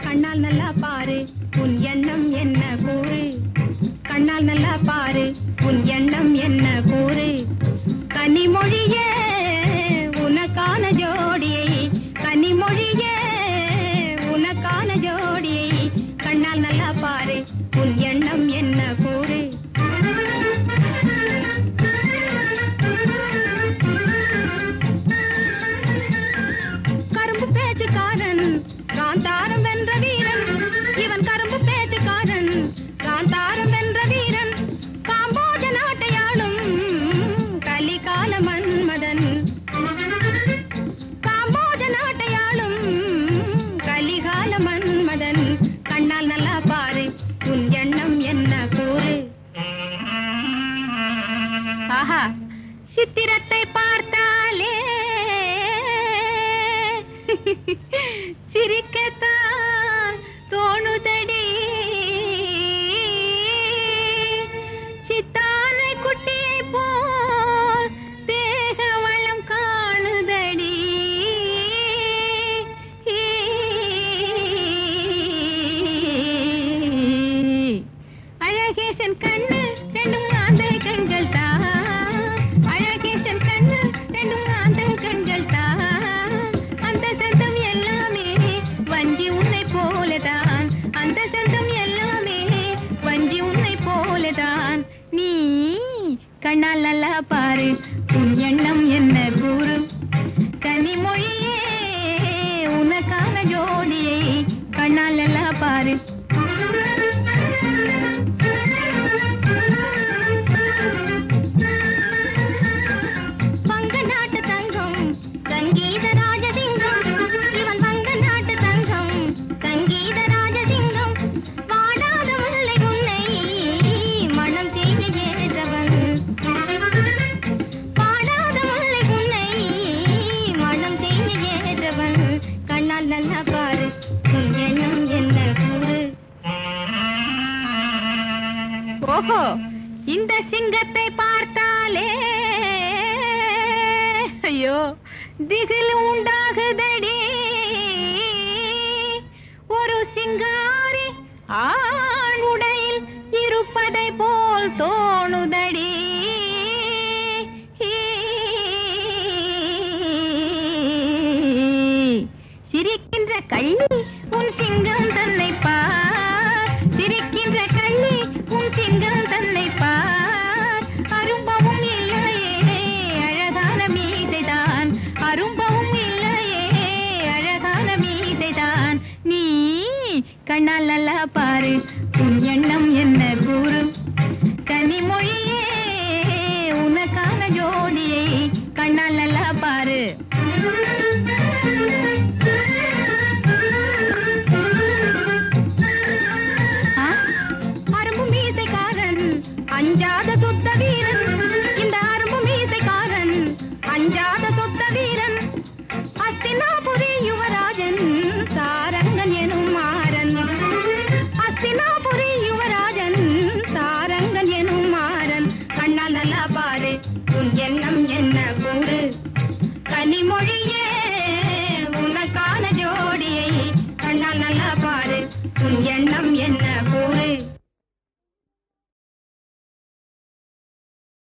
கண்ணால் நல்லா பாரு உன் எண்ணம் என்ன கூறு, கண்ணால் நல்லா பாரு உன் எண்ணம் என்ன கூறு. கனிமொழியே உனக்கான ஜோடியை, கனிமொழியே உனக்கான ஜோடியை, கண்ணால் நல்லா பாரு உன் எண்ணம் என்ன கூறு. கரும்பு பேச்சுக்காரன் காந்தாரம் வென்ற வீரன், இவன் கரும்பு பேச்சுக்காரன் காந்தாரம் வென்ற வீரன். காம்போஜ நாட்டையாளும் கலிகால மன்மதன், காம்போஜ நாட்டையாளும் கலிகால மன்மதன். கண்ணால் நல்லா பாரு உன் எண்ணம் என்ன கூறு. ஆஹா, சித்திரத்தை பார்த்தாலே சிரிக்கத்தான் தோணுதடி, சித்தானை குட்டியை போல் தேக வளம் காணுதடி. அழகேசன் கண்ணு ரெண்டும் ஆந்தை கண்கள் தான், அழகேசன் கண்ணு ரெண்டும் ஆந்தை கண்கள் தான். அந்த சந்தம் எல்லாமே வஞ்சி உன்னை போலதான், அந்த சந்தம் எல்லாமே வஞ்சி உன்னை போலதான். நீ கண்ணால் நல்லா பாரு உன் எண்ணம் என்ன கூறு. கனிமொழியே உனக்கான ஜோடியை, கண்ணால் நல்லா பாரு. வங்க நாட்டு தங்கம் சங்கீத ராஜசிங்கம், இவன் வங்க நாட்டு தங்கம் சங்கீத ராஜசிங்கம். வாடாத முல்லை உன்னை மனம் செய்ய ஏற்றவன், வாடாத முல்லை உன்னை மனம் செய்ய ஏற்றவன். கண்ணால் நல்லா பாரு உன் எண்ணம் என்ன கூறு. ஓஹோ, இந்த சிங்கத்தை பார்த்தாலே ஐயோ திகில் உண்டாகுதடி. ஒரு சிங்காரி ஆண் உடையில் இருப்பதை போல் தோணுதடி. சிரிக்கின்ற கள்ளி உன் சிங்கம் தன்னை பார், சிரிக்கின்ற கள்ளி உன் சிங்கம் தன்னை பார். அரும்பவும் இல்லையே அழகான மீசைதான், அரும்பவும் இல்லையே அழகான மீசைதான். நீ கண்ணால் நல்லா பாரு உன் எண்ணம் என்ன கூறு. கனிமொழியே உனக்கான ஜோடியை, கண்ணால் நல்லா பாரு. அரும்பு மீசைக்காரன் அஞ்சாத சுத்த வீரன், இந்த அரும்பு மீசைக்காரன் அஞ்சாத சுத்த வீரன். அஸ்தினாபுரி யுவராஜன் சாரங்கன் எனும் மாறன், அஸ்தினாபுரி யுவராஜன் சாரங்கன் எனும் மாறன். கண்ணால் நல்லா பாரு உன் எண்ணம் என்ன